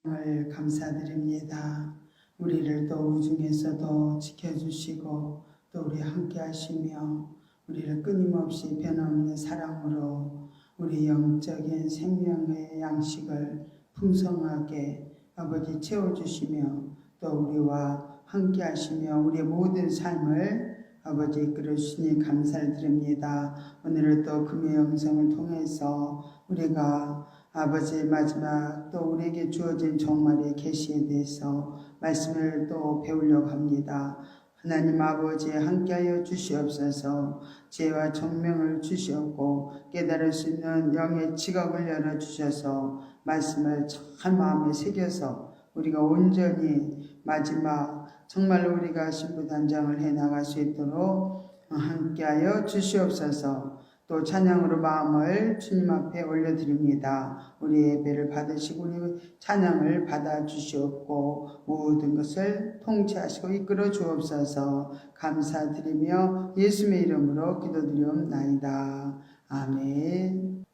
을 감사드립니다. 우리를 또 우중에서도 지켜주시고 또 우리 함께 하시며 우리를 끊임없이 변함없는 사랑으로 우리 영적인 생명의 양식을 풍성하게 아버지 채워주시며 또 우리와 함께 하시며 우리의 모든 삶을 아버지 이끌어주시니 감사를 드립니다. 오늘은 또 금요 영성을 통해서 우리가 아버지의 마지막 또 우리에게 주어진 종말의 계시에 대해서 말씀을 또 배우려고 합니다. 하나님 아버지 함께하여 주시옵소서. 지혜와 총명을 주시옵고 깨달을 수 있는 영의 지각을 열어주셔서 말씀을 참 마음에 새겨서 우리가 온전히 마지막 정말로 우리가 신부단장을 해나갈 수 있도록 함께하여 주시옵소서. 또 찬양으로 마음을 주님 앞에 올려드립니다. 우리 예배를 받으시고 우리 찬양을 받아주시옵고 모든 것을 통치하시고 이끌어 주옵소서. 감사드리며 예수의 이름으로 기도드리옵나이다. 아멘.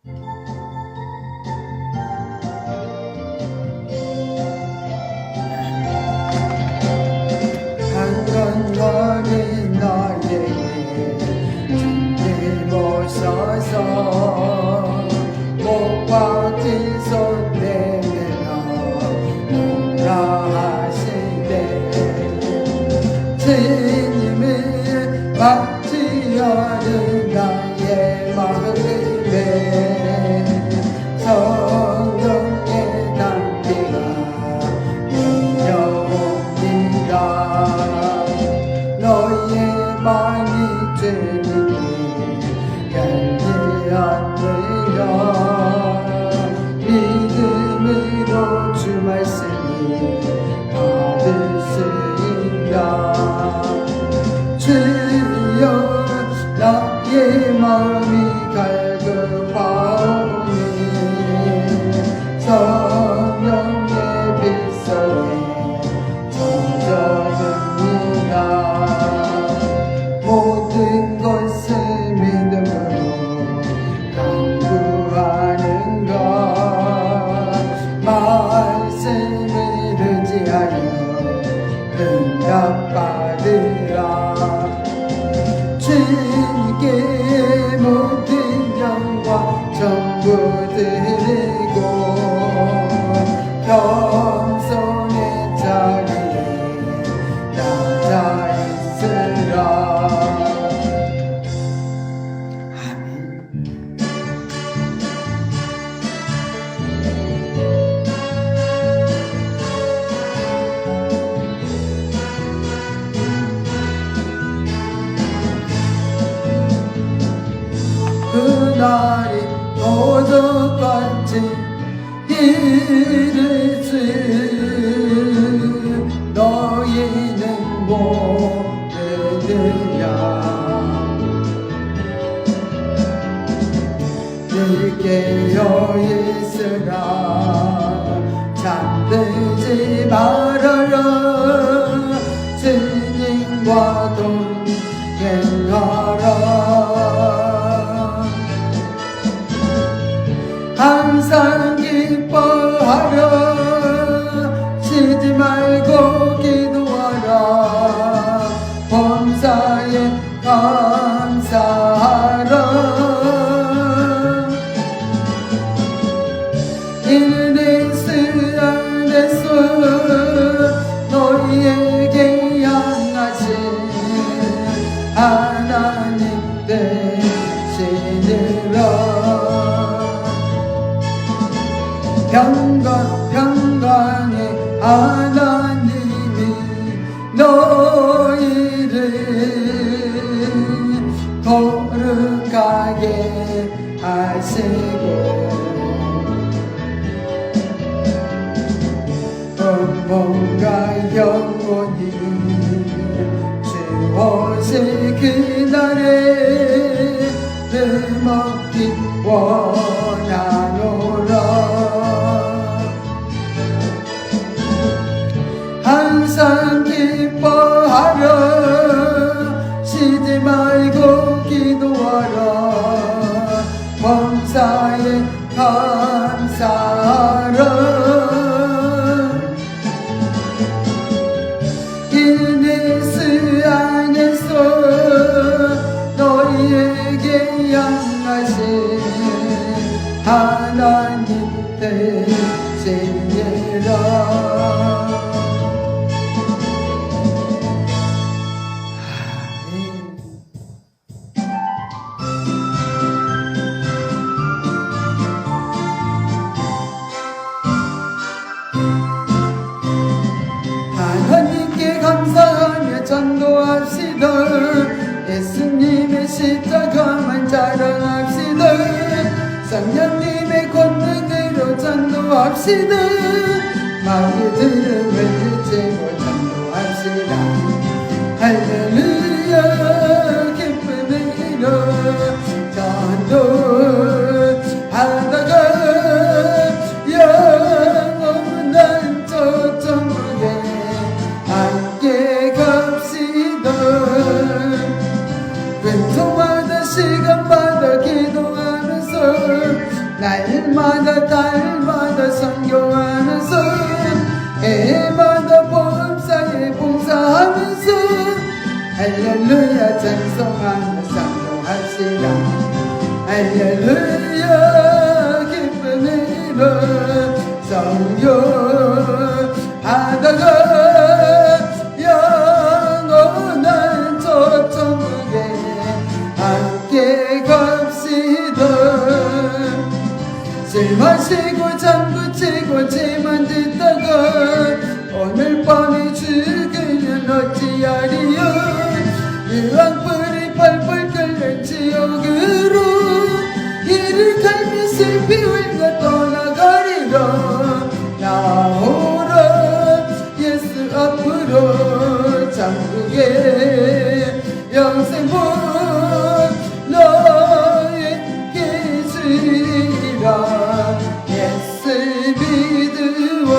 한건거리 나에게 보소서. 목과 뒷손 내밀어 오라 하시되 주님을 맞지어는 나의 마음에 성령의 단비가 내려옵니다. 너의 마음이 죄는 믿음으로 주 말씀을 받을 수 있다. 주여 나의 마음이 갈급하오니 성령의 빛속에 젖어듭니다. 모든 것을 믿음으로 강구하는 것 말씀을 의지하여 응답받으라. 주님께 모든 영광 전부 드리고 겸손의 자리에 낮아 있으라. 그날이 도적같이 이르지 너희는 모르느냐. 늘 깨어 있으라. 잠들지 말아라. 주님과 동행하라. 항상 기뻐하라. 쉬지 말고 기도하라. 범사에 감사하라. 인내스 안에서 너희에게 향하신 하나님 되시리라. 평강의 하나님이 너희를 거룩하게 하시고 영원과 영원히 주오실 그날에 뜸없기 원하노라. 항상 기뻐하라. 쉬지 말고 기도하라. 범사에 감사하라. 하나님께 감사하며 전도합시다. 예수님의 십자가만 자랑합시다. 성령님의 권능으로 전도합시다. 마귀들을 물리치고 전도합시다. 할렐루야 기쁨으로 전도하다가 영원한 저 천국에 함께 갑시다. 왼쪽마다 시간마다 기도하면서 날마다 달마다 선교하면서 해마다 보험사에 봉사하면서 할렐루야 찬송하며 선교합시다. 할렐루야 기쁨으로 선교하다가 영원한 저 천국에 함께 갑시다. 술 마시고 장구치고 짐만 짓다가 오늘 밤에 죽으면 어찌하리요. 유황불이 펄펄 끓는 지옥으로 이를 갈며 슬피 울며 떠나가리라. 나오라 예수 앞으로 천국의 영생문 너에게 주리라. 예수 믿으오.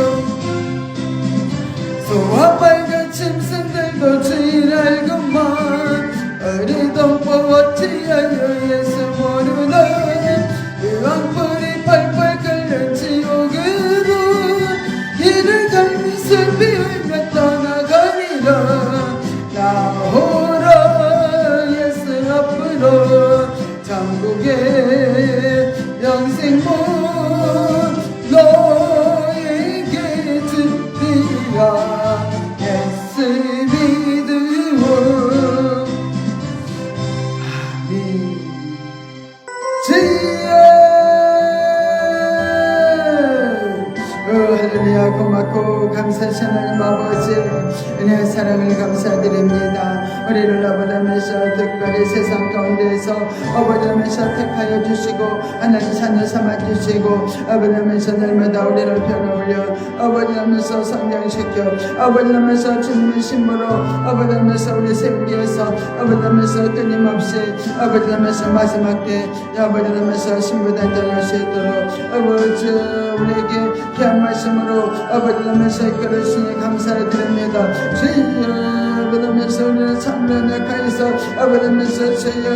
소와 빨간 짐승들도 주인 알고만 어리동포 어찌하여 예수 모르나. 유황불이 펄펄 끓는 지옥으로 이를 갈며 슬피 울며 떠나가리라. 나오라 예수 앞으로 천국의 영생문 너에게 주리라. 예수 믿으오. 아멘. 주여 할렐루야. 고맙고 감사하신 하나님 아버지 은혜의 사랑을 감사드립니다. 우리를 아버지면서 특별히 세상 가운데에서 아버지면서 택하여 주시고 하나님 자녀 삼아 주시고 아버지면서 날마다 우리를 변화올려 아버지면서 성장시켜 아버지면서 주님의 신부로 아버지면서 우리 세우기 위해서 아버지면서 끊임없이 아버지면서 마지막 때 아버지면서 신부단장할 수 있도록 아버지 우리에게 귀한 말씀으로 아버지면서 이끌어주시니 감사드립니다. 주여 아버지면서 우리는 참으로 약하여서 아버지면서 주여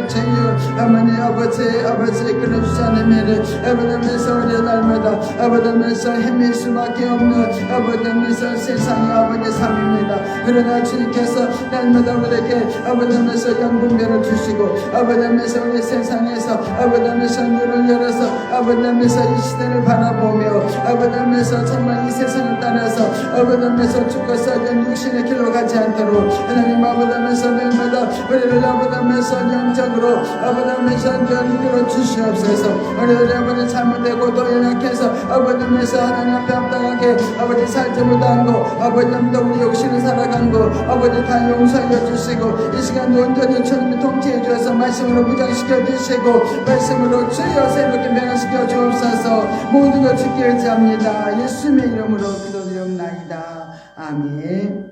어머니 아버지 이끌어주시는 일을 아버지면서 우리 날마다 아버지면서 헤맬 수밖에 없는 아버지면서 세상의 아버지 삶입니다. 그러나 주님께서 날마다 우리에게 아버지면서 영분별을 주시고 아버지면서 우리 세상에서 아버지면서 눈을 열어서 아버지면서 이 시대를 바라보며 아버지면서 정말 이 세상을 따라서 아버지면서 죽어서 육신의 길로 가지 않도록 하나님 아버지면서 날마다 우리를 아버지면서 영적으로 아버지면서 연결로 주시옵소서. 우리들이 아버지 잘못되고 또 연약해서 아버지면서 하나님 앞에 합당하게 아버지 살지 못한 거 아버지도 우리 욕심을 살아간 거 아버지 다 용서하여 주시고 이 시간도 온전히 주님이 통치해 주셔서 말씀으로 무장시켜 주시고 말씀으로 주여 새롭게 변화시켜 주옵소서. 모든 것 주께 의지합니다. 예수님의 이름으로 기도드리옵나이다. 아멘.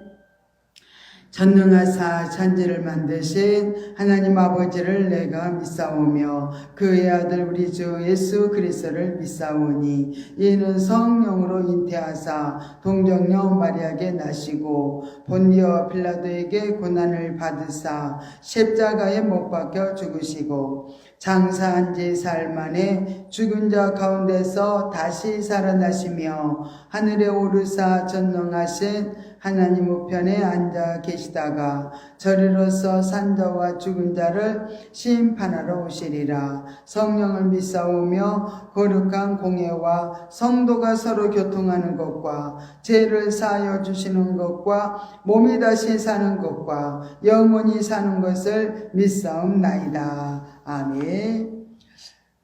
전능하사 천지를 만드신 하나님 아버지를 내가 믿사오며 그의 아들 우리 주 예수 그리스도를 믿사오니 이는 성령으로 잉태하사 동정녀 마리아에게 나시고 본디오 빌라도에게 고난을 받으사 십자가에 못 박혀 죽으시고 장사한 지 사흘 만에 죽은 자 가운데서 다시 살아나시며 하늘에 오르사 전능하신 하나님 우편에 앉아 계시다가 저리로서 산자와 죽은 자를 심판하러 오시리라. 성령을 믿사오며 거룩한 공예와 성도가 서로 교통하는 것과 죄를 사하여 주시는 것과 몸이 다시 사는 것과 영원히 사는 것을 믿사옵나이다. 아멘.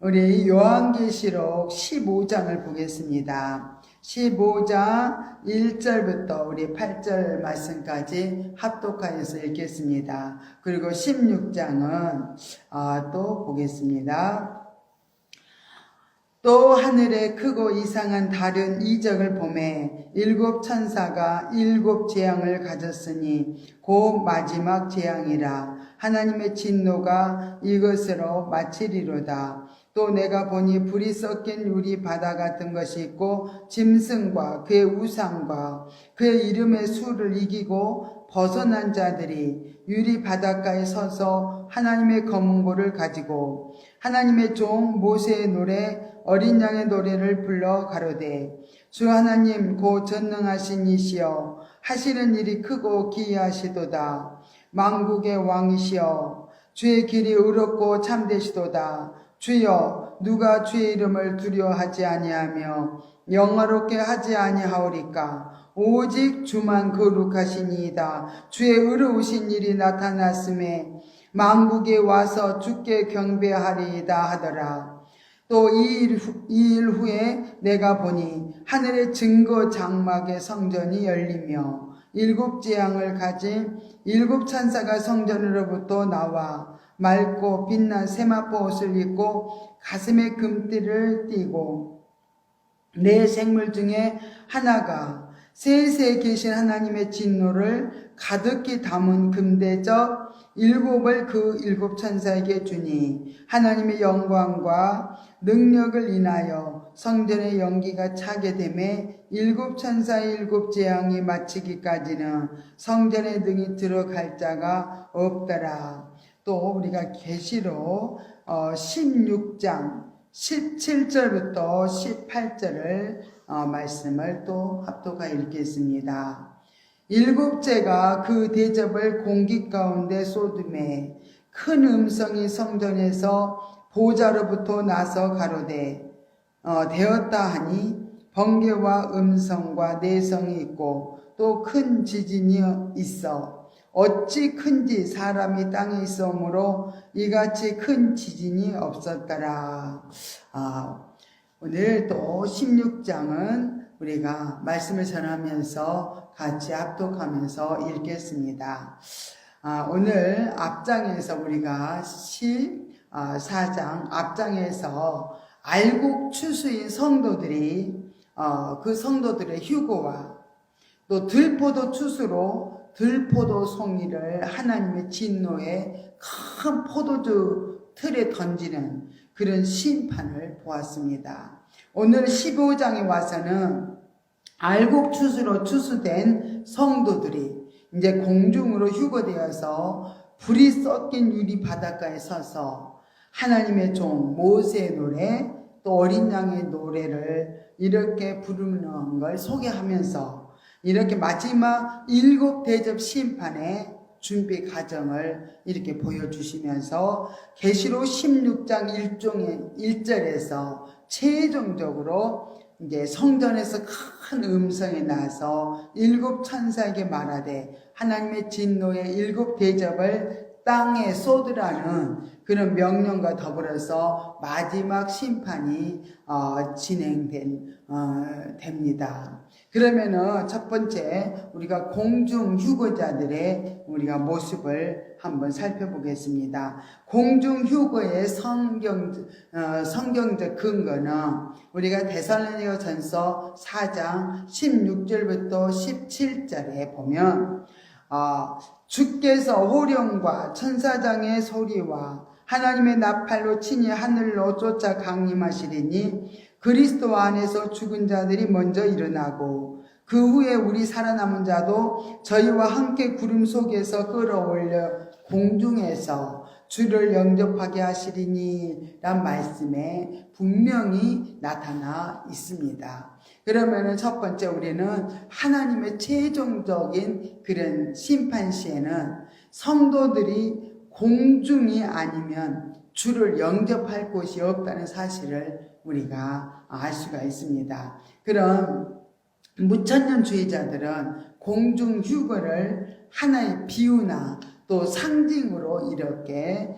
우리 요한계시록 15장을 보겠습니다. 15장 1절부터 우리 8절 말씀까지 합독하여서 읽겠습니다. 그리고 16장은 또 보겠습니다. 또 하늘에 크고 이상한 다른 이적을 보매 일곱 천사가 일곱 재앙을 가졌으니 곧 마지막 재앙이라. 하나님의 진노가 이것으로 마치리로다. 또 내가 보니 불이 섞인 유리 바다 같은 것이 있고 짐승과 그의 우상과 그의 이름의 수를 이기고 벗어난 자들이 유리 바닷가에 서서 하나님의 검은고를 가지고 하나님의 종 모세의 노래 어린 양의 노래를 불러 가로되 주 하나님 곧 전능하신 이시여 하시는 일이 크고 기이하시도다. 만국의 왕이시여 주의 길이 의롭고 참되시도다. 주여 누가 주의 이름을 두려워하지 아니하며 영화롭게 하지 아니하오리까. 오직 주만 거룩하시니이다. 주의 의로우신 일이 나타났음에 만국에 와서 주께 경배하리이다 하더라. 또 이 일 후에 내가 보니 하늘의 증거 장막의 성전이 열리며 일곱 재앙을 가진 일곱 천사가 성전으로부터 나와 맑고 빛난 세마포 옷을 입고 가슴에 금띠를 띠고 네 생물 중에 하나가 세세에 계신 하나님의 진노를 가득히 담은 금대접 일곱을 그 일곱 천사에게 주니 하나님의 영광과 능력을 인하여 성전의 연기가 차게 되매 일곱 천사의 일곱 재앙이 마치기까지는 성전에 능히 들어갈 자가 없더라. 또 우리가 계시록 16장 17절부터 18절을 말씀을 또 합독하여 읽겠습니다. 일곱째가 그 대접을 공기 가운데 쏟음에 큰 음성이 성전에서 보좌로부터 나서 가로되 되었다 하니 번개와 음성과 내성이 있고 또 큰 지진이 있어 어찌 큰지 사람이 땅에 있으므로 이같이 큰 지진이 없었더라. 오늘 또 16장은 우리가 말씀을 전하면서 같이 합독하면서 읽겠습니다. 오늘 앞장에서 우리가 14장 앞장에서 알곡 추수인 성도들이 그 성도들의 휴거와 또 들포도 추수로 들포도 송이를 하나님의 진노의 큰 포도주 틀에 던지는 그런 심판을 보았습니다. 오늘 15장에 와서는 알곡 추수로 추수된 성도들이 이제 공중으로 휴거되어서 불이 섞인 유리 바닷가에 서서 하나님의 종 모세의 노래 또 어린 양의 노래를 이렇게 부르는 걸 소개하면서 이렇게 마지막 일곱 대접 심판의 준비 과정을 이렇게 보여주시면서 계시록 16장 1절에서 최종적으로 이제 성전에서 큰 음성이 나서 일곱 천사에게 말하되 하나님의 진노의 일곱 대접을 땅에 쏟으라는 그런 명령과 더불어서 마지막 심판이 됩니다. 그러면은 첫 번째 우리가 공중 휴거자들의 우리가 모습을 한번 살펴보겠습니다. 공중 휴거의 성경적 근거는 우리가 데살로니가전서 4장 16절부터 17절에 보면 주께서 호령과 천사장의 소리와 하나님의 나팔로 친히 하늘로 쫓아 강림하시리니 그리스도 안에서 죽은 자들이 먼저 일어나고 그 후에 우리 살아남은 자도 저희와 함께 구름 속에서 끌어올려 공중에서 주를 영접하게 하시리니 란 말씀에 분명히 나타나 있습니다. 그러면은 첫 번째 우리는 하나님의 최종적인 그런 심판 시에는 성도들이 공중이 아니면 주를 영접할 곳이 없다는 사실을 우리가 알 수가 있습니다. 그럼 무천년주의자들은 공중 휴거를 하나의 비유나 또 상징으로 이렇게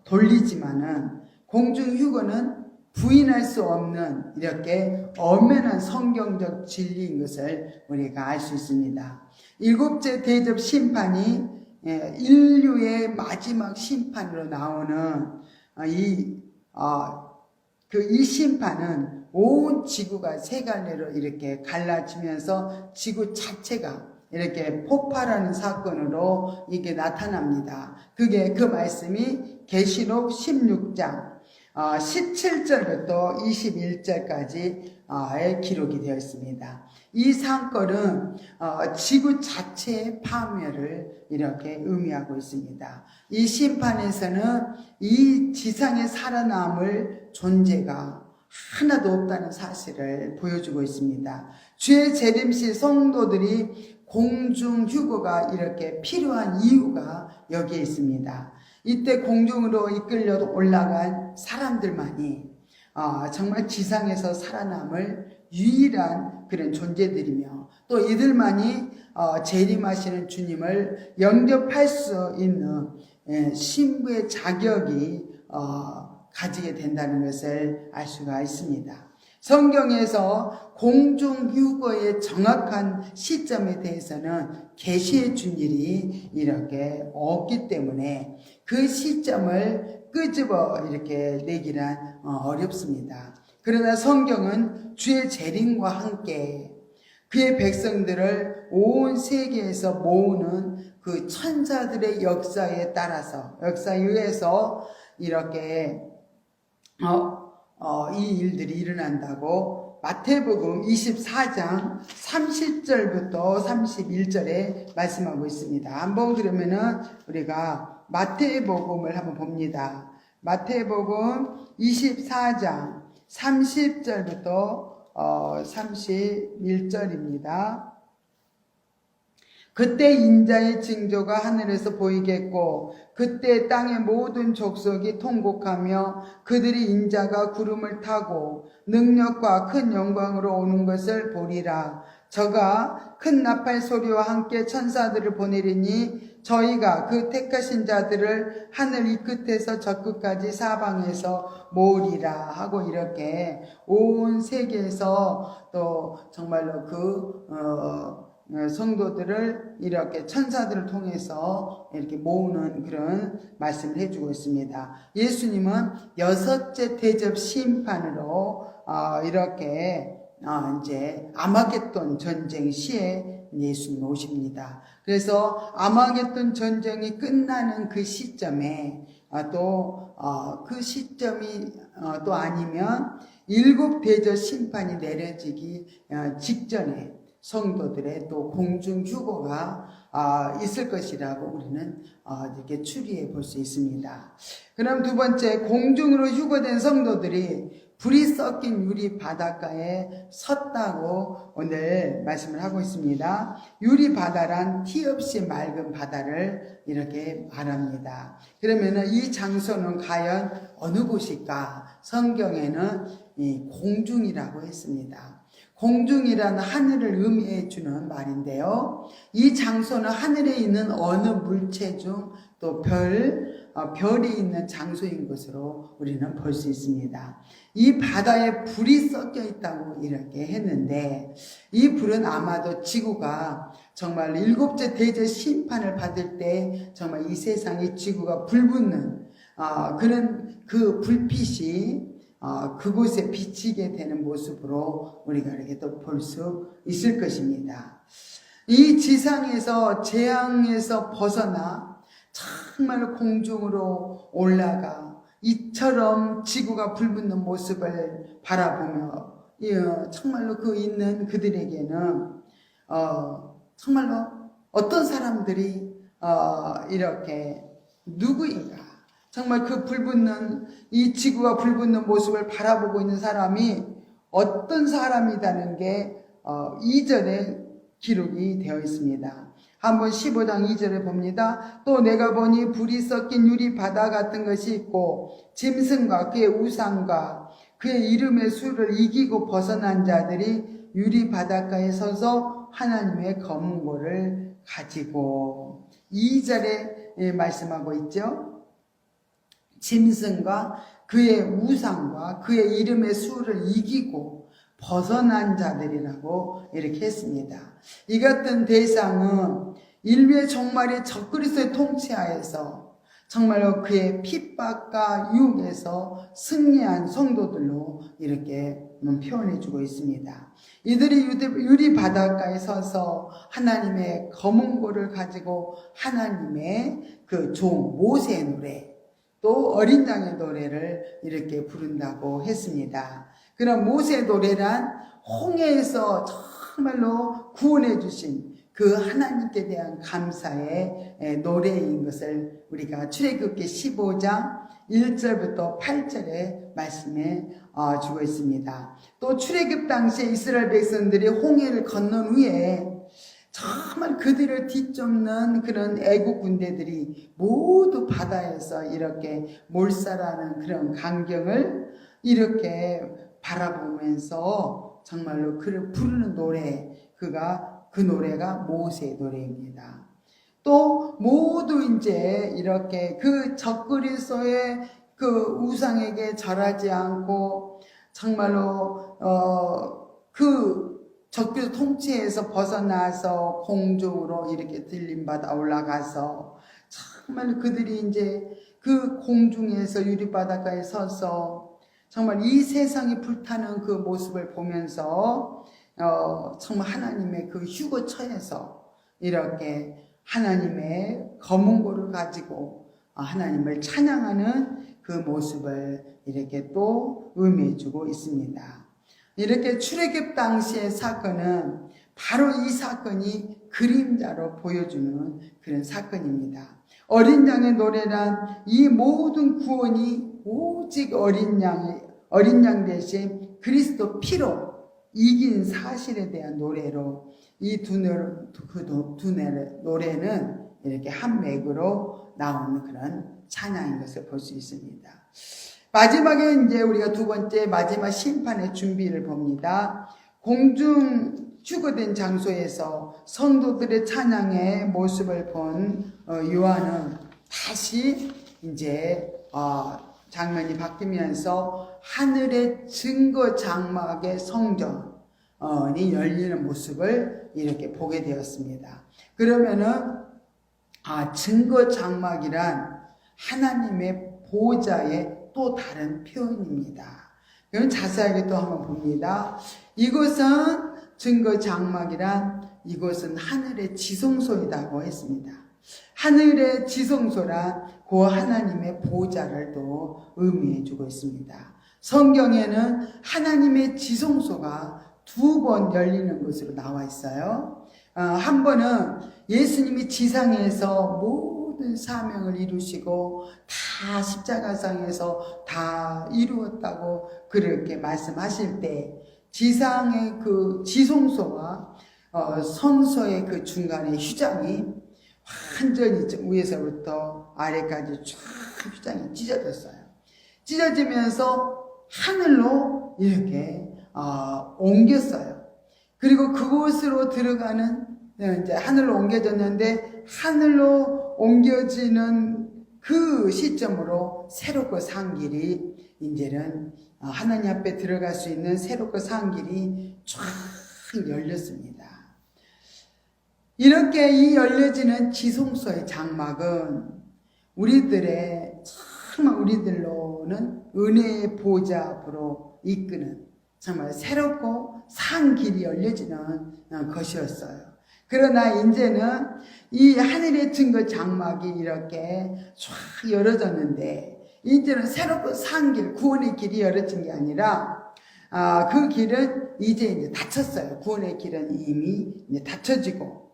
돌리지만은 공중 휴거는 부인할 수 없는 이렇게 엄연한 성경적 진리인 것을 우리가 알 수 있습니다. 일곱째 대접 심판이 인류의 마지막 심판으로 나오는 이 심판은 온 지구가 세 갈래로 이렇게 갈라지면서 지구 자체가 이렇게 폭발하는 사건으로 이게 나타납니다. 그 말씀이 계시록 16장 17절부터 21절까지의 기록이 되어 있습니다. 이 사건은 지구 자체의 파멸을 이렇게 의미하고 있습니다. 이 심판에서는 이 지상에 살아남을 존재가 하나도 없다는 사실을 보여주고 있습니다. 주의 재림시 성도들이 공중 휴거가 이렇게 필요한 이유가 여기에 있습니다. 이때 공중으로 이끌려 올라간 사람들만이 정말 지상에서 살아남을 유일한 그런 존재들이며 또 이들만이 재림하시는 주님을 영접할 수 있는 신부의 자격이 가지게 된다는 것을 알 수가 있습니다. 성경에서 공중 휴거의 정확한 시점에 대해서는 계시해 준 일이 이렇게 없기 때문에 그 시점을 끄집어 이렇게 내기란 어렵습니다. 그러나 성경은 주의 재림과 함께 그의 백성들을 온 세계에서 모으는 그 천사들의 역사에 따라서 역사에 의해서 이렇게 이 일들이 일어난다고 마태복음 24장 30절부터 31절에 말씀하고 있습니다. 한번 그러면은 우리가 마태복음을 한번 봅니다. 마태복음 24장 30절부터 31절입니다. 그때 인자의 징조가 하늘에서 보이겠고 그때 땅의 모든 족속이 통곡하며 그들이 인자가 구름을 타고 능력과 큰 영광으로 오는 것을 보리라. 저가 큰 나팔 소리와 함께 천사들을 보내리니 저희가 그 택하신 자들을 하늘 이 끝에서 저 끝까지 사방에서 모으리라 하고 이렇게 온 세계에서 또 정말로 성도들을 이렇게 천사들을 통해서 이렇게 모으는 그런 말씀을 해주고 있습니다. 예수님은 여섯째 대접 심판으로 이렇게 이제 아마겟돈 전쟁 시에 예수님 오십니다. 그래서 아마겟돈 전쟁이 끝나는 그 시점에 그 시점이 또 아니면 일곱 대접 심판이 내려지기 직전에 성도들의 또 공중 휴거가 있을 것이라고 우리는 이렇게 추리해 볼 수 있습니다. 그럼 두 번째, 공중으로 휴거된 성도들이 불이 섞인 유리 바닷가에 섰다고 오늘 말씀을 하고 있습니다. 유리 바다란 티 없이 맑은 바다를 이렇게 말합니다. 그러면은 이 장소는 과연 어느 곳일까? 성경에는 이 공중이라고 했습니다. 공중이라는 하늘을 의미해 주는 말인데요. 이 장소는 하늘에 있는 어느 물체 중 또 별이 있는 장소인 것으로 우리는 볼 수 있습니다. 이 바다에 불이 섞여 있다고 이렇게 했는데 이 불은 아마도 지구가 정말 일곱째 대제 심판을 받을 때 정말 이 세상에 지구가 불붙는 그런 그 불빛이 그곳에 비치게 되는 모습으로 우리가 이렇게 또 볼 수 있을 것입니다. 이 지상에서 재앙에서 벗어나 정말로 공중으로 올라가 이처럼 지구가 불붙는 모습을 바라보며 정말로 그 있는 그들에게는 정말로 어떤 사람들이 이렇게 누구인가 정말 그 불붙는 이 지구가 불붙는 모습을 바라보고 있는 사람이 어떤 사람이라는 게 2절에 기록이 되어 있습니다. 한번 15장 2절에 봅니다. 또 내가 보니 불이 섞인 유리 바다 같은 것이 있고 짐승과 그의 우상과 그의 이름의 수를 이기고 벗어난 자들이 유리 바닷가에 서서 하나님의 검은고를 가지고 2절에 말씀하고 있죠. 짐승과 그의 우상과 그의 이름의 수를 이기고 벗어난 자들이라고 이렇게 했습니다. 이 같은 대상은 인류의 종말의 적그리스도의 통치하에서 정말로 그의 핍박과 유혹에서 승리한 성도들로 이렇게 표현해주고 있습니다. 이들이 유리 바닷가에 서서 하나님의 검은고를 가지고 하나님의 그 종 모세의 노래 또 어린 양의 노래를 이렇게 부른다고 했습니다. 그런 모세의 노래란 홍해에서 정말로 구원해 주신 그 하나님께 대한 감사의 노래인 것을 우리가 출애굽기 15장 1절부터 8절에 말씀해 주고 있습니다. 또 출애굽 당시에 이스라엘 백성들이 홍해를 건넌 후에 정말 그들을 뒤쫓는 그런 애국 군대들이 모두 바다에서 이렇게 몰살하는 그런 광경을 이렇게 바라보면서 정말로 그를 부르는 노래, 그 노래가 모세의 노래입니다. 또 모두 이제 이렇게 그 적그리스도의 그 우상에게 절하지 않고 정말로 그 적그리스도 통치에서 벗어나서 공중으로 이렇게 들림받아 올라가서 정말 그들이 이제 그 공중에서 유리바닷가에 서서 정말 이 세상이 불타는 그 모습을 보면서 정말 하나님의 그 휴거처에서 이렇게 하나님의 검은고를 가지고 하나님을 찬양하는 그 모습을 이렇게 또 의미해주고 있습니다. 이렇게 출애굽 당시의 사건은 바로 이 사건이 그림자로 보여주는 그런 사건입니다. 어린 양의 노래란 이 모든 구원이 오직 어린 양 대신 그리스도 피로 이긴 사실에 대한 노래로 이 두 노래는 이렇게 한 맥으로 나오는 그런 찬양인 것을 볼 수 있습니다. 마지막에 이제 우리가 두 번째 마지막 심판의 준비를 봅니다. 공중 휴거된 장소에서 성도들의 찬양의 모습을 본 요한은 다시 이제 장면이 바뀌면서 하늘의 증거 장막의 성전이 열리는 모습을 이렇게 보게 되었습니다. 그러면은 증거 장막이란 하나님의 보좌의 또 다른 표현입니다. 이건 자세하게 또 한번 봅니다. 이곳은 증거 장막이란 이곳은 하늘의 지성소이라고 했습니다. 하늘의 지성소란 그 하나님의 보좌를 또 의미해 주고 있습니다. 성경에는 하나님의 지성소가 2번 열리는 것으로 나와 있어요. 한 번은 예수님이 지상에서 모든 사명을 이루시고 다 십자가상에서 다 이루었다고 그렇게 말씀하실 때 지상의 그 지성소와 성소의 그 중간에 휴장이 완전히 위에서부터 아래까지 쫙 휴장이 찢어졌어요. 찢어지면서 하늘로 이렇게 옮겼어요. 그리고 그곳으로 들어가는 이제 하늘로 옮겨졌는데 하늘로 옮겨지는 그 시점으로 새롭고 산 길이 이제는 하나님 앞에 들어갈 수 있는 새롭고 산 길이 쫙 열렸습니다. 이렇게 이 열려지는 지성소의 장막은 우리들의 정말 우리들로는 은혜의 보좌 앞으로 이끄는 정말 새롭고 산 길이 열려지는 것이었어요. 그러나 이제는 이 하늘의 증거 장막이 이렇게 쫙 열어졌는데 이제는 새롭고 산 길, 구원의 길이 열어진 게 아니라 그 길은 이제 닫혔어요. 구원의 길은 이미 이제 닫혀지고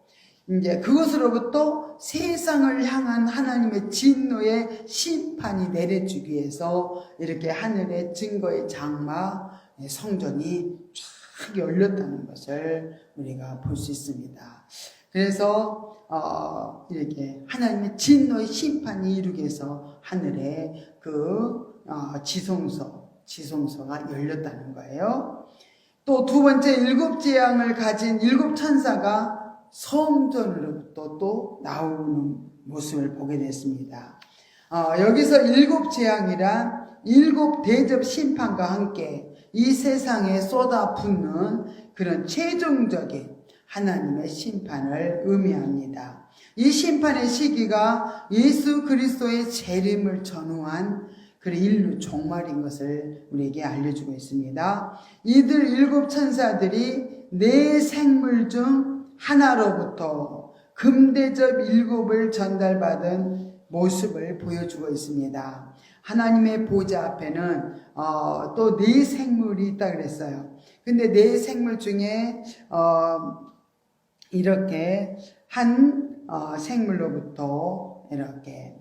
이제 그것으로부터 세상을 향한 하나님의 진노의 심판이 내려주기 위해서 이렇게 하늘의 증거의 장막 성전이 쫙 열렸다는 것을 우리가 볼 수 있습니다. 그래서 이렇게 하나님의 진노의 심판이 이루기 위해서 하늘에 그 지성소가 열렸다는 거예요. 또 두 번째 일곱 재앙을 가진 일곱 천사가 성전으로부터 또 나오는 모습을 보게 됐습니다. 여기서 일곱 재앙이란 일곱 대접 심판과 함께 이 세상에 쏟아붓는 그런 최종적인 하나님의 심판을 의미합니다. 이 심판의 시기가 예수 그리스도의 재림을 전후한 그런 인류 종말인 것을 우리에게 알려주고 있습니다. 이들 일곱 천사들이 네 생물 중 하나로부터 금대접 일곱을 전달받은 모습을 보여주고 있습니다. 하나님의 보좌 앞에는 또 네 생물이 있다 그랬어요. 근데 네 생물 중에 이렇게 한 생물로부터 이렇게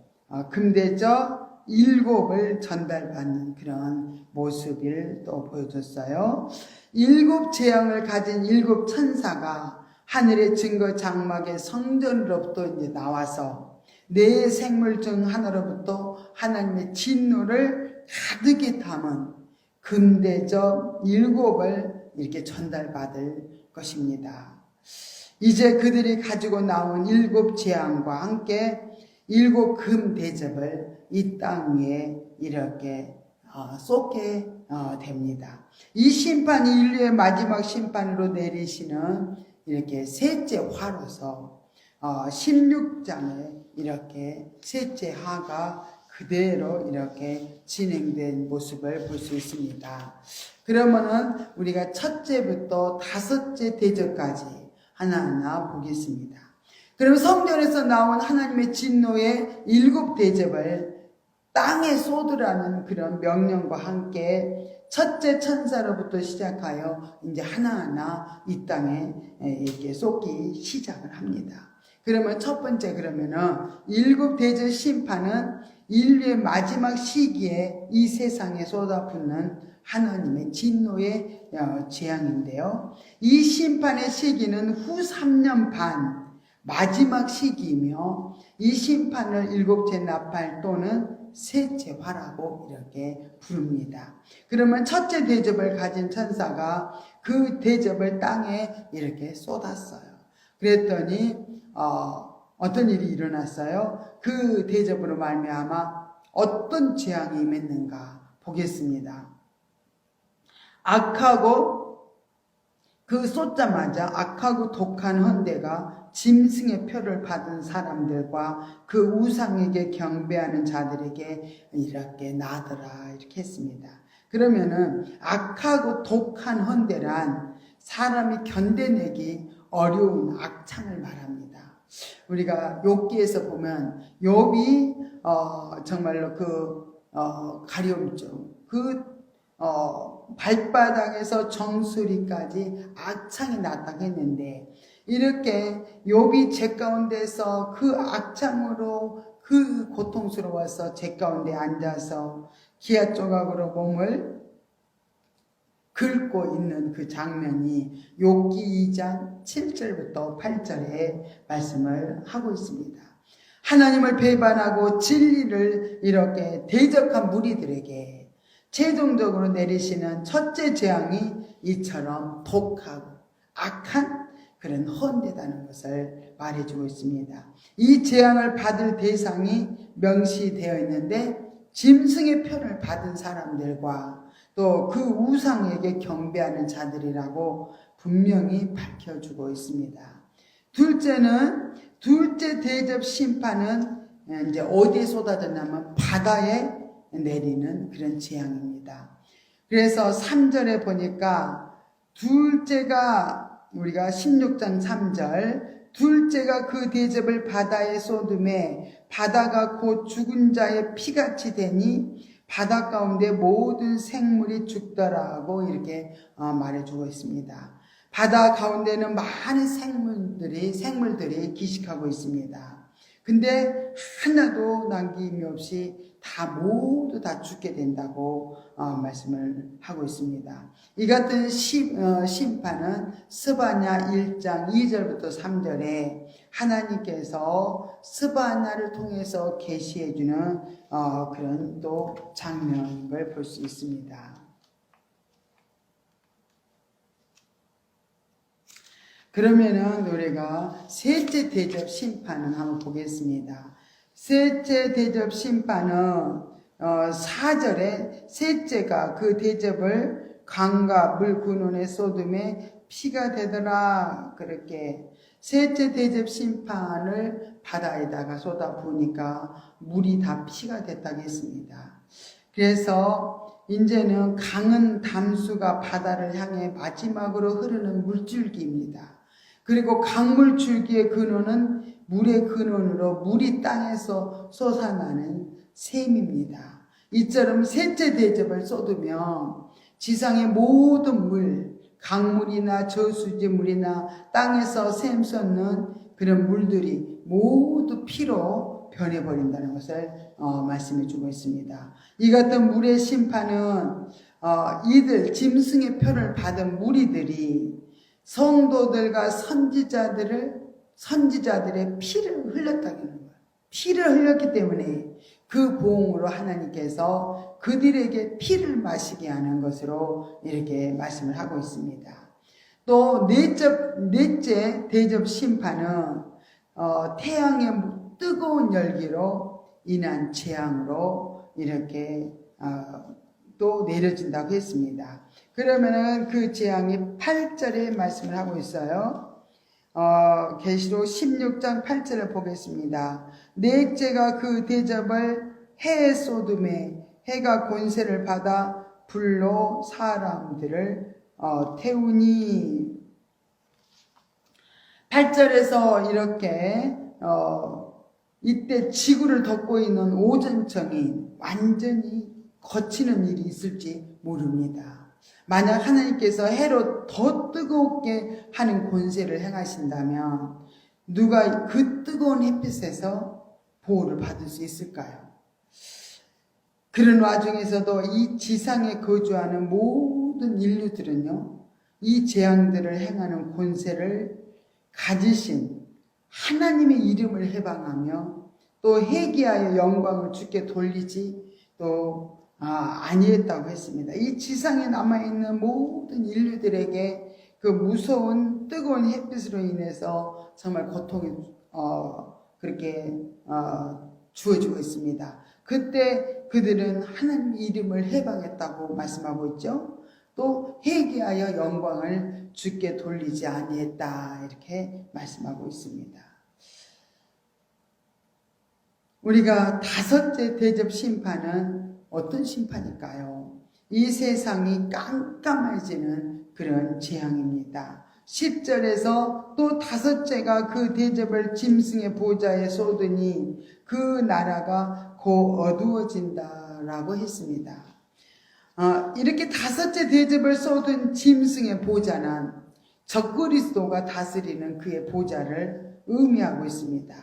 금대접 일곱을 전달받는 그런 모습을 또 보여줬어요. 일곱 재앙을 가진 일곱 천사가 하늘의 증거 장막의 성전으로부터 이제 나와서 네 생물 중 하나로부터 하나님의 진노를 가득히 담은 금대접 일곱을 이렇게 전달받을 것입니다. 이제 그들이 가지고 나온 일곱 재앙과 함께 일곱 금대접을 이 땅 위에 이렇게 쏟게 됩니다. 이 심판이 인류의 마지막 심판으로 내리시는 이렇게 셋째 화로서 16장에 이렇게 셋째 화가 그대로 이렇게 진행된 모습을 볼 수 있습니다. 그러면은 우리가 첫째부터 다섯째 대접까지 하나하나 보겠습니다. 그럼 성전에서 나온 하나님의 진노의 일곱 대접을 땅에 쏟으라는 그런 명령과 함께 첫째 천사로부터 시작하여 이제 하나하나 이 땅에 이렇게 쏟기 시작을 합니다. 그러면 첫 번째 그러면은 일곱 대접 심판은 인류의 마지막 시기에 이 세상에 쏟아붓는 하나님의 진노의 재앙인데요. 이 심판의 시기는 후 3년 반 마지막 시기이며 이 심판을 일곱째 나팔 또는 셋째 화라고 이렇게 부릅니다. 그러면 첫째 대접을 가진 천사가 그 대접을 땅에 이렇게 쏟았어요. 그랬더니 어떤 일이 일어났어요? 그 대접으로 말미암아 어떤 재앙이 임했는가 보겠습니다. 악하고 그 쏟자마자 악하고 독한 헌대가 짐승의 표를 받은 사람들과 그 우상에게 경배하는 자들에게 이렇게 나더라 이렇게 했습니다. 그러면은 악하고 독한 헌대란 사람이 견뎌내기 어려운 악창을 말합니다. 우리가 욥기에서 보면 욥이 정말로 가려움증 발바닥에서 정수리까지 악창이 났다 했는데 이렇게 욥이 제 가운데서 그 악창으로 그 고통스러워서 제 가운데 앉아서 기아 조각으로 몸을 긁고 있는 그 장면이 욥기 2장 7절부터 8절에 말씀을 하고 있습니다. 하나님을 배반하고 진리를 이렇게 대적한 무리들에게 최종적으로 내리시는 첫째 재앙이 이처럼 독하고 악한 그런 헌대다는 것을 말해주고 있습니다. 이 재앙을 받을 대상이 명시되어 있는데 짐승의 표를 받은 사람들과 또 그 우상에게 경배하는 자들이라고 분명히 밝혀주고 있습니다. 둘째 대접 심판은 이제 어디에 쏟아졌냐면 바다에 내리는 그런 재앙입니다. 그래서 3절에 보니까 둘째가 우리가 16장 3절 둘째가 그 대접을 바다에 쏟음에 바다가 곧 죽은 자의 피같이 되니 바다 가운데 모든 생물이 죽더라고 이렇게 말해주고 있습니다. 바다 가운데는 많은 생물들이 기식하고 있습니다. 근데 하나도 남김이 없이 모두 다 죽게 된다고 말씀을 하고 있습니다. 이 같은 심판은 스바냐 1장 2절부터 3절에 하나님께서 스바냐를 통해서 계시해주는 그런 또 장면을 볼 수 있습니다. 그러면은 우리가 셋째 대접 심판을 한번 보겠습니다. 셋째 대접 심판은 4절에 셋째가 그 대접을 강과 물 근원에 쏟음에 피가 되더라. 그렇게 셋째 대접 심판을 바다에다가 쏟아부으니까 물이 다 피가 됐다고 했습니다. 그래서 이제는 강은 담수가 바다를 향해 마지막으로 흐르는 물줄기입니다. 그리고 강물줄기의 근원은 물의 근원으로 물이 땅에서 솟아나는 샘입니다. 이처럼 셋째 대접을 쏟으면 지상의 모든 물, 강물이나 저수지물이나 땅에서 샘솟는 그런 물들이 모두 피로 변해버린다는 것을 말씀해 주고 있습니다. 이 같은 물의 심판은 이들 짐승의 표를 받은 무리들이 성도들과 선지자들의 피를 흘렸다는 거예요. 피를 흘렸기 때문에 그 보응으로 하나님께서 그들에게 피를 마시게 하는 것으로 이렇게 말씀을 하고 있습니다. 또 넷째 대접 심판은 태양의 뜨거운 열기로 인한 재앙으로 이렇게 또 내려진다고 했습니다. 그러면은 그 재앙이 8절에 말씀을 하고 있어요. 계시록 16장 8절을 보겠습니다. 넷째가 그 대접을 해에 쏟음에 해가 권세를 받아 불로 사람들을 태우니 8절에서 이렇게 이때 지구를 덮고 있는 오존층이 완전히 거치는 일이 있을지 모릅니다. 만약 하나님께서 해로 더 뜨겁게 하는 권세를 행하신다면 누가 그 뜨거운 햇빛에서 보호를 받을 수 있을까요? 그런 와중에서도 이 지상에 거주하는 모든 인류들은요, 이 재앙들을 행하는 권세를 가지신 하나님의 이름을 해방하며 또 회개하여 영광을 주께 돌리지 또 아니했다고 했습니다. 이 지상에 남아있는 모든 인류들에게 그 무서운 뜨거운 햇빛으로 인해서 정말 고통이 그렇게 주어지고 있습니다. 그때 그들은 하나님의 이름을 해방했다고 말씀하고 있죠. 또 회개하여 영광을 주께 돌리지 아니했다 이렇게 말씀하고 있습니다. 우리가 다섯째 대접 심판은 어떤 심판일까요? 이 세상이 깜깜해지는 그런 재앙입니다. 10절에서 또 다섯째가 그 대접을 짐승의 보좌에 쏟으니 그 나라가 곧 어두워진다라고 했습니다. 이렇게 다섯째 대접을 쏟은 짐승의 보좌는 적그리스도가 다스리는 그의 보좌를 의미하고 있습니다.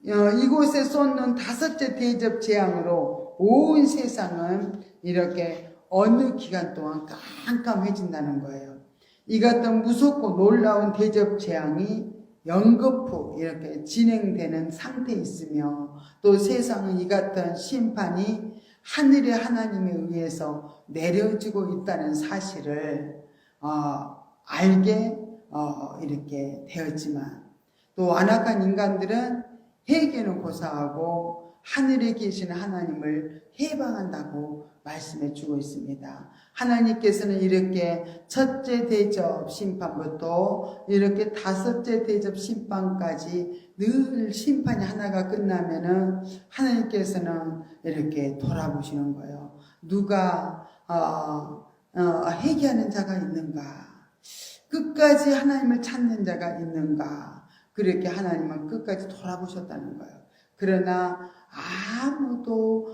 이곳에 쏟는 다섯째 대접 재앙으로 온 세상은 이렇게 어느 기간 동안 깜깜해진다는 거예요. 이 같은 무섭고 놀라운 대접 재앙이 연거푸 이렇게 진행되는 상태에 있으며 또 세상은 이 같은 심판이 하늘의 하나님에 의해서 내려지고 있다는 사실을 알게 이렇게 되었지만 또 완악한 인간들은 회개는 고사하고 하늘에 계신 하나님을 해방한다고 말씀해 주고 있습니다. 하나님께서는 이렇게 첫째 대접 심판부터 이렇게 다섯째 대접 심판까지 늘 심판이 하나가 끝나면은 하나님께서는 이렇게 돌아보시는 거예요. 누가 회개하는 자가 있는가? 끝까지 하나님을 찾는 자가 있는가? 그렇게 하나님은 끝까지 돌아보셨다는 거예요. 그러나 아무도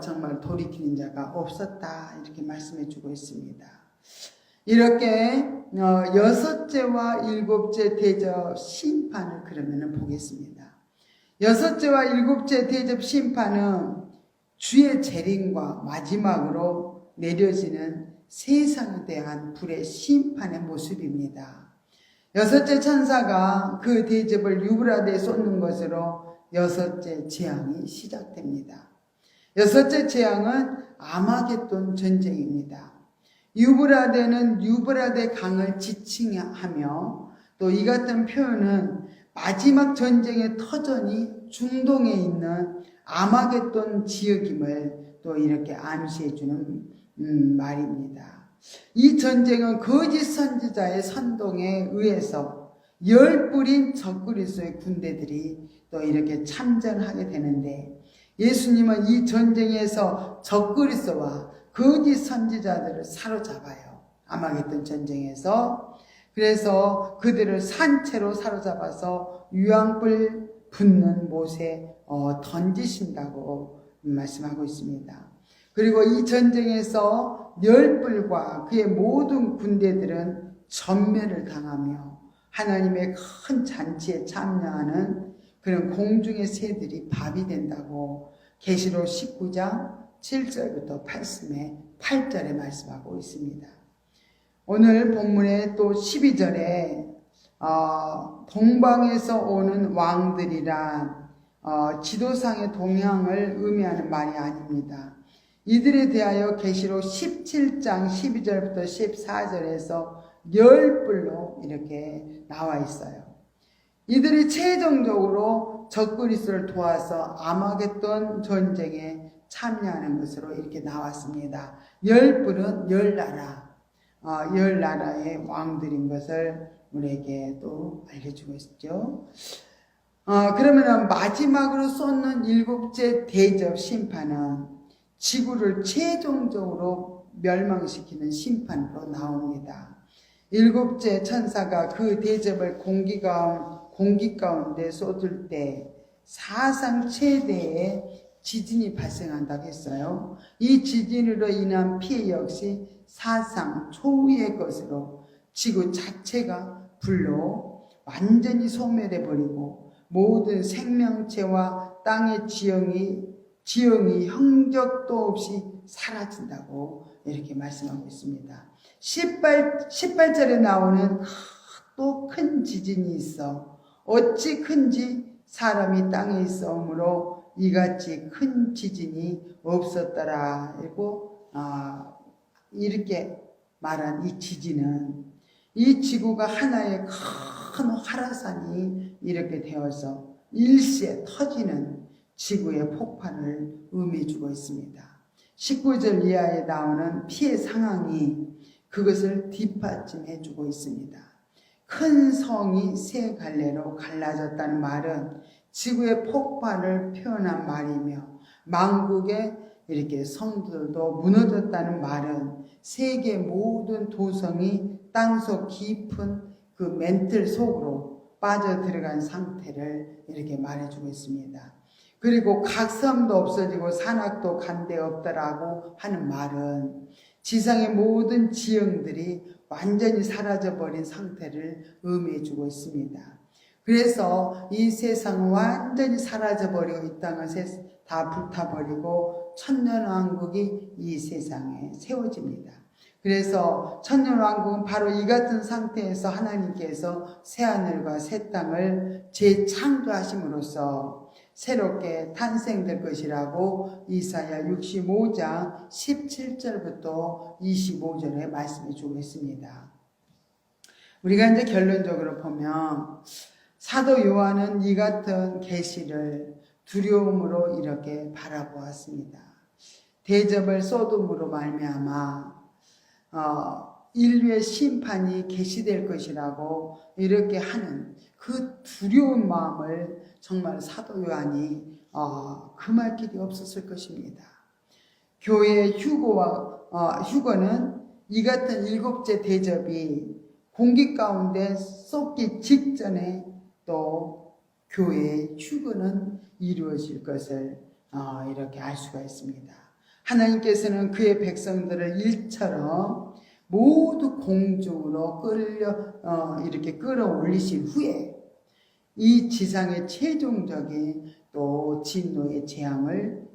정말 돌이키는 자가 없었다 이렇게 말씀해 주고 있습니다. 이렇게 여섯째와 일곱째 대접 심판을 그러면 보겠습니다. 여섯째와 일곱째 대접 심판은 주의 재림과 마지막으로 내려지는 세상에 대한 불의 심판의 모습입니다. 여섯째 천사가 그 대접을 유브라데에 쏟는 것으로 여섯째 재앙이 시작됩니다. 여섯째 재앙은 아마겟돈 전쟁입니다. 유브라데는 유브라데 강을 지칭하며 또 이 같은 표현은 마지막 전쟁의 터전이 중동에 있는 아마겟돈 지역임을 또 이렇게 암시해주는 말입니다. 이 전쟁은 거짓 선지자의 선동에 의해서 열불인 적그리스도의 군대들이 또 이렇게 참전하게 되는데, 예수님은 이 전쟁에서 적그리스도와 거짓 선지자들을 사로잡아요. 아마겟돈 전쟁에서. 그래서 그들을 산채로 사로잡아서 유황불 붙는 못에 던지신다고 말씀하고 있습니다. 그리고 이 전쟁에서 열불과 그의 모든 군대들은 전멸을 당하며 하나님의 큰 잔치에 참여하는 그런 공중의 새들이 밥이 된다고 계시록 19장 7절부터 8절에 말씀하고 있습니다. 오늘 본문의 또 12절에 동방에서 오는 왕들이란 지도상의 동향을 의미하는 말이 아닙니다. 이들에 대하여 계시록 17장 12절부터 14절에서 열불로 이렇게 나와 있어요. 이들이 최종적으로 적그리스도를 도와서 아마겟돈 전쟁에 참여하는 것으로 이렇게 나왔습니다. 열불은 열 나라의 왕들인 것을 우리에게 또 알려주고 있죠. 그러면 마지막으로 쏟는 일곱째 대접 심판은 지구를 최종적으로 멸망시키는 심판으로 나옵니다. 일곱째 천사가 그 대접을 공기 가운데 쏟을 때 사상 최대의 지진이 발생한다고 했어요. 이 지진으로 인한 피해 역시 사상 초유의 것으로 지구 자체가 불로 완전히 소멸해 버리고 모든 생명체와 땅의 지형이 형격도 없이 사라진다고 이렇게 말씀하고 있습니다. 18절에 나오는 또 큰 지진이 있어 어찌 큰지 사람이 땅에 있어오므로 이같이 큰 지진이 없었더라. 이렇게 말한 이 지진은 이 지구가 하나의 큰 활화산이 이렇게 되어서 일시에 터지는 지구의 폭발을 의미해주고 있습니다. 19절 이하에 나오는 피해 상황이 그것을 뒷받침해주고 있습니다. 큰 성이 세 갈래로 갈라졌다는 말은 지구의 폭발을 표현한 말이며, 만국의 이렇게 성들도 무너졌다는 말은 세계 모든 도성이 땅속 깊은 그 멘틀 속으로 빠져들어간 상태를 이렇게 말해주고 있습니다. 그리고 각 섬도 없어지고 산악도 간데 없더라고 하는 말은 지상의 모든 지형들이 완전히 사라져버린 상태를 의미해주고 있습니다. 그래서 이 세상은 완전히 사라져버리고 이 땅은 다 불타버리고 천년왕국이 이 세상에 세워집니다. 그래서 천년왕국은 바로 이 같은 상태에서 하나님께서 새하늘과 새 땅을 재창조하심으로써 새롭게 탄생될 것이라고 이사야 65장 17절부터 25절에 말씀해 주고 있습니다. 우리가 이제 결론적으로 보면 사도 요한은 이 같은 계시를 두려움으로 이렇게 바라보았습니다. 대접을 쏟음으로 말미암아 인류의 심판이 계시될 것이라고 이렇게 하는 그 두려운 마음을 정말 사도 요한이 금할 길이 없었을 것입니다. 교회의 휴거는 이 같은 일곱째 대접이 공기 가운데 쏟기 직전에 또 교회의 휴거는 이루어질 것을 이렇게 알 수가 있습니다. 하나님께서는 그의 백성들을 일처럼 모두 공중으로 이렇게 끌어올리신 후에 이 지상의 최종적인 또 진노의 재앙을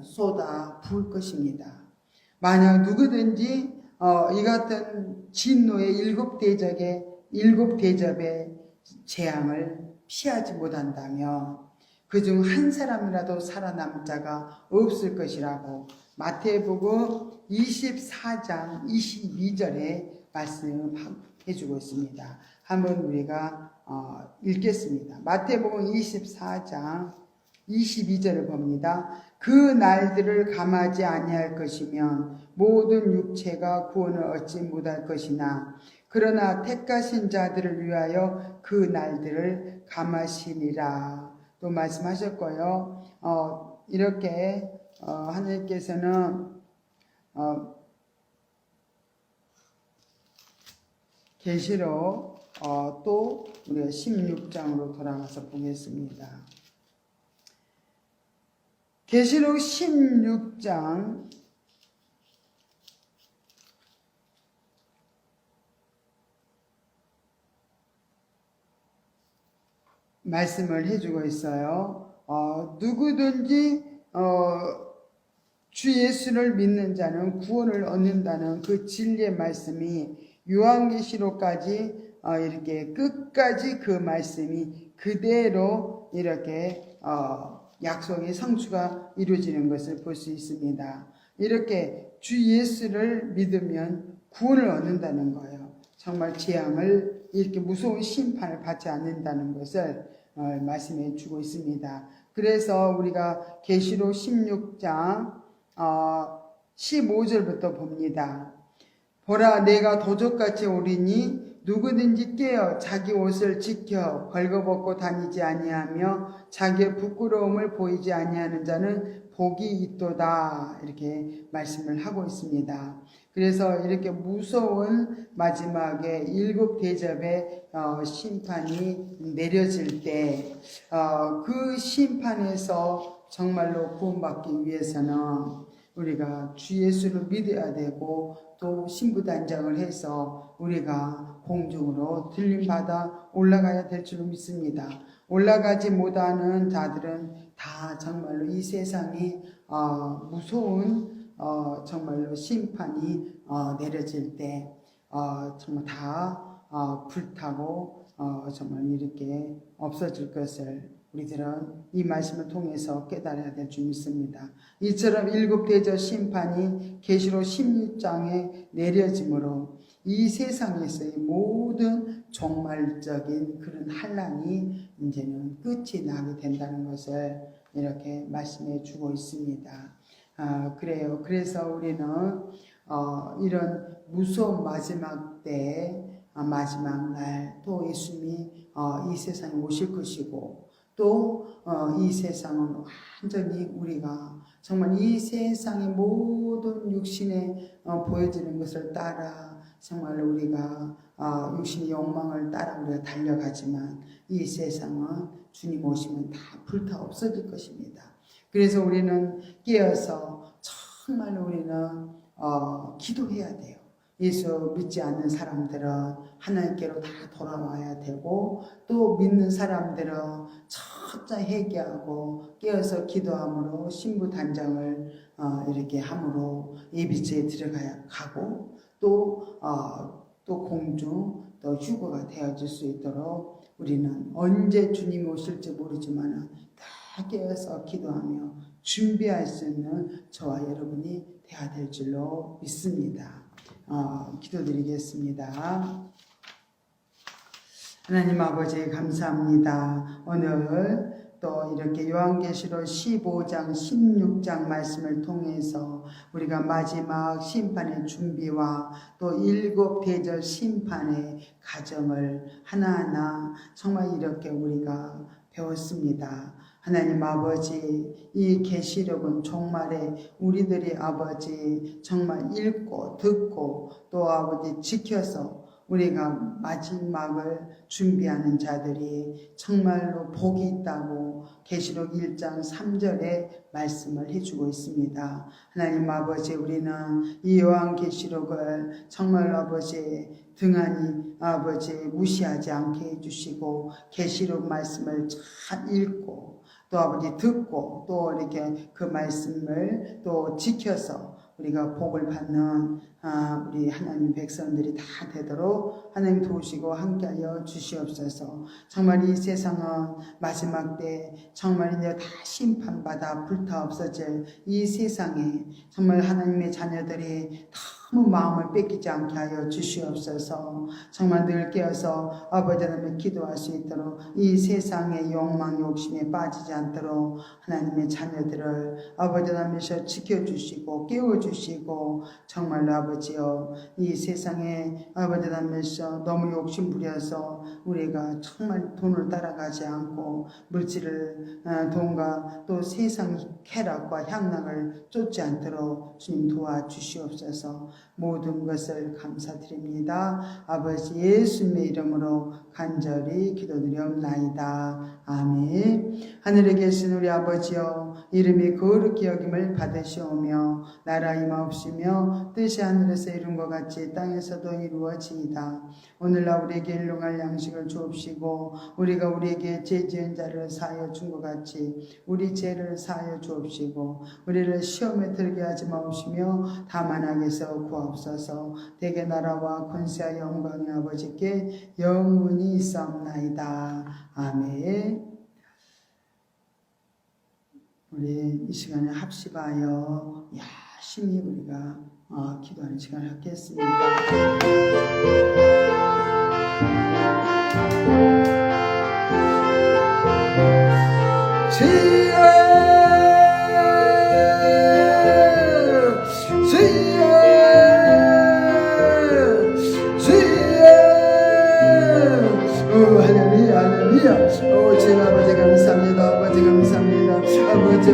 쏟아 부을 것입니다. 만약 누구든지 이 같은 진노의 일곱 대접의 재앙을 피하지 못한다면 그중 한 사람이라도 살아남을 자가 없을 것이라고 마태복음 24장 22절에 말씀해주고 있습니다. 한번 우리가 읽겠습니다. 마태복음 24장 22절을 봅니다. 그 날들을 감하지 아니할 것이면 모든 육체가 구원을 얻지 못할 것이나 그러나 택하신 자들을 위하여 그 날들을 감하시니라. 또 말씀하셨고요. 이렇게 하나님께서는 계시록 또 우리가 16장으로 돌아가서 보겠습니다. 계시록 16장 말씀을 해주고 있어요. 누구든지 주 예수를 믿는 자는 구원을 얻는다는 그 진리의 말씀이 요한계시록까지 이렇게 끝까지 그 말씀이 그대로 이렇게 약속의 성취가 이루어지는 것을 볼 수 있습니다. 이렇게 주 예수를 믿으면 구원을 얻는다는 거예요. 정말 재앙을 이렇게 무서운 심판을 받지 않는다는 것을 말씀해 주고 있습니다. 그래서 우리가 계시록 16장 15절부터 봅니다. 보라, 내가 도적같이 오리니 누구든지 깨어 자기 옷을 지켜 벌거벗고 다니지 아니하며 자기의 부끄러움을 보이지 아니하는 자는 복이 있도다. 이렇게 말씀을 하고 있습니다. 그래서 이렇게 무서운 마지막에 일곱 대접의 심판이 내려질 때 그 심판에서 정말로 구원받기 위해서는 우리가 주 예수를 믿어야 되고 또 신부단장을 해서 우리가 공중으로 들림받아 올라가야 될 줄 믿습니다. 올라가지 못하는 자들은 다 정말로 이 세상에 무서운 정말로 심판이 내려질 때 정말 다 불타고 정말 이렇게 없어질 것을 우리들은 이 말씀을 통해서 깨달아야 될 줄 믿습니다. 이처럼 일곱 대접 심판이 계시록 16장에 내려지므로 이 세상에서의 모든 종말적인 그런 환난이 이제는 끝이 나게 된다는 것을 이렇게 말씀해 주고 있습니다. 그래요. 그래서 우리는 이런 무서운 마지막 때, 마지막 날, 또 예수님이 이 세상에 오실 것이고, 또 이 세상은 완전히 우리가 정말 이 세상의 모든 육신에 보여지는 것을 따라 정말로 우리가 육신의 욕망을 따라 우리가 달려가지만 이 세상은 주님 오시면 다 불타 없어질 것입니다. 그래서 우리는 깨어서 정말로 우리는 기도해야 돼요. 예수 믿지 않는 사람들은 하나님께로 다 돌아와야 되고 또 믿는 사람들은 첫째 회개하고 깨어서 기도함으로 신부 단장을 이렇게 함으로 예비죄에 들어가야 가고 또 공중 또 휴거가 되어질 수 있도록 우리는 언제 주님이 오실지 모르지만 다 깨어서 기도하며 준비할 수 있는 저와 여러분이 되어야 될 줄로 믿습니다. 기도드리겠습니다. 하나님 아버지 감사합니다. 오늘 또 이렇게 요한계시록 15장 16장 말씀을 통해서 우리가 마지막 심판의 준비와 또 일곱 대접 심판의 과정을 하나하나 정말 이렇게 우리가 배웠습니다. 하나님 아버지, 이 계시록은 종말에 우리들이 아버지 정말 읽고 듣고 또 아버지 지켜서 우리가 마지막을 준비하는 자들이 정말로 복이 있다고 계시록 1장 3절에 말씀을 해주고 있습니다. 하나님 아버지, 우리는 이 요한계시록을 정말 아버지 등한히 아버지 무시하지 않게 해주시고 계시록 말씀을 잘 읽고 또 아버지 듣고 또 이렇게 그 말씀을 또 지켜서 우리가 복을 받는 우리 하나님 백성들이 다 되도록 하나님 도우시고 함께하여 주시옵소서. 정말 이 세상은 마지막 때 정말 이제 다 심판받아 불타 없어질 이 세상에 정말 하나님의 자녀들이 너무 마음을 뺏기지 않게 하여 주시옵소서. 정말 늘 깨어서 아버지 하나님을 기도할 수 있도록 이 세상의 욕망 욕심에 빠지지 않도록 하나님의 자녀들을 아버지 하나님께서 지켜주시고 깨워주시고 정말로 아버지여 이 세상에 아버지 하나님께서 너무 욕심 부려서 우리가 정말 돈을 따라가지 않고 물질을 돈과 또 세상 쾌락과 향락을 쫓지 않도록 주님 도와주시옵소서. 모든 것을 감사드립니다. 아버지 예수님의 이름으로 간절히 기도드리옵나이다. 아멘. 하늘에 계신 우리 아버지여, 이름이 거룩히 여김을 받으시오며 나라 임하옵시며 뜻이 하늘에서 이룬 것 같이 땅에서도 이루어지이다. 오늘날 우리에게 일용할 양식을 주옵시고 우리가 우리에게 죄 지은 자를 사하여 준 것 같이 우리 죄를 사하여 주옵시고 우리를 시험에 들게 하지 마옵시며 다만 악에서 구하옵소서. 대개 나라와 권세와 영광이 아버지께 영원히 있사옵나이다. 아멘. 우리 이 시간에 합심하여 열심히 우리가 기도하는 시간을 갖겠습니다. 할렐루야, 할렐루야. 주님 아버지 감사합니다. 아버지 감사합니다. 아버지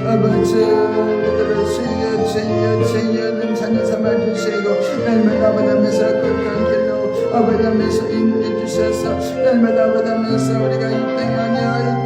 아버지 주여 찬양 삼아주시고 날마다 아버지면서 거룩한 길로 아버지면서 인도해 주셔서 날마다 아버지면서 우리가 이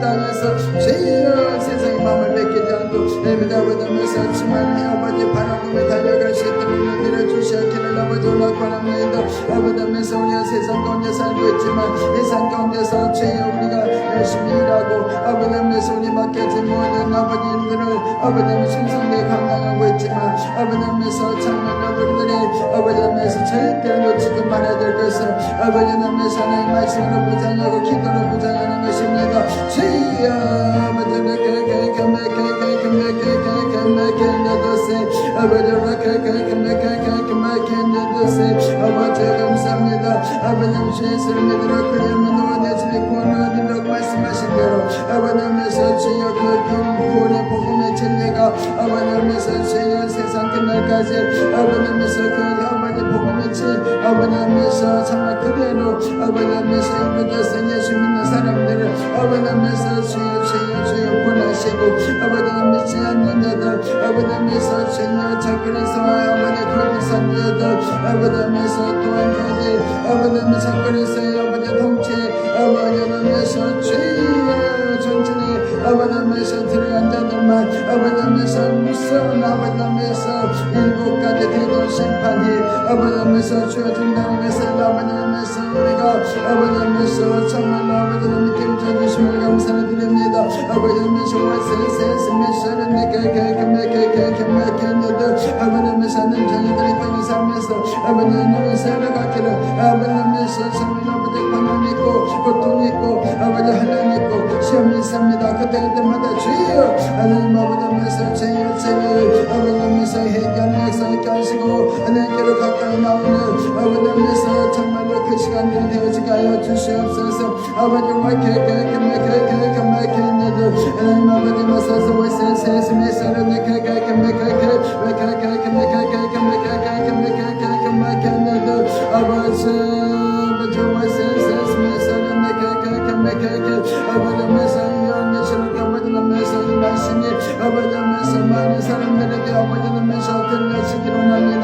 땅에서 주여 세상의 마음을 뺏기지 않고 날마다 아버지면서 주만의 아버지 바라보며 달려갈 수 있도록 은혜를 주시옵기를 아버지 원합니다. 아버지면서 우리가 세상 가운데 살고 있지만 세상 가운데서 주여 우리가 열심히 일하고 아버지면서 우리 맡겨진 모든 아버지 일들을 아버지는 충성되게 감당하고 있지만 아버지면서 정말 우리들이 아버지면서 절대 놓치지 말아야 될 것은 아버지면서 하나님 말씀으로 부장하고 기도로 부장하는 것입니다. 주여 아버지를 아버지 감사합니다. 아버님 주의 예수를 믿으라 그리하면 너와 내 집에 구원을 얻으라고 말씀하신 대로 아버님께서 주여 그 구원의 복음의 진리가 아버님께서 주여 세상 끝날까지 아버님께서 그 아버지 복음의 진 아버님께서 정말 그대로 아버님께서 인도되어서 예수 믿는 사람들을 아버님께서 주여 구원하시고 아버님 믿지 않는 자들 아버님께서 주여 착근에서 아버지 거기선 자들 아버님께서 또한 거기 아버님 착근에서 아버지 통치 아버님께서 주여 천천히 아버님께서 들어간 자들만 아버님께서 무서운 아버님께서 7가지 대도 심판이 아버님께서 주여 준다는 것을 아버님께서 우리가 아버님께서 정말 아버지를 믿게 해주심을 감사를 드립니다. 아버님께서 월세세스메셔는 아버님께서 하는 자녀들이 땅에 살면서 아버님의 살아가기를 아버님께서 정말 아버지 고난 있고 고통 있고 아버지 환난 있고 시험이 있습니다. 그때마다 주여 하나님 아버지께서 주여 아버지께서 회개하는 역사 있게 하시고 하나님께로 가까이 나오는 아버지께서 정말로 그 시간들이 되어지게 하여 주시옵소서. 아버지와 하나님 아버지 마사서 월세세스메서는 아버지면서 많은 사람들에게 아버지면서 들려주기로 합니다.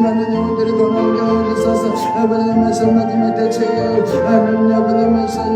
수많은 영혼들이 돌아오게 하옵소서. 아버지 말씀 마지막 대체에 하나님 아버지 말씀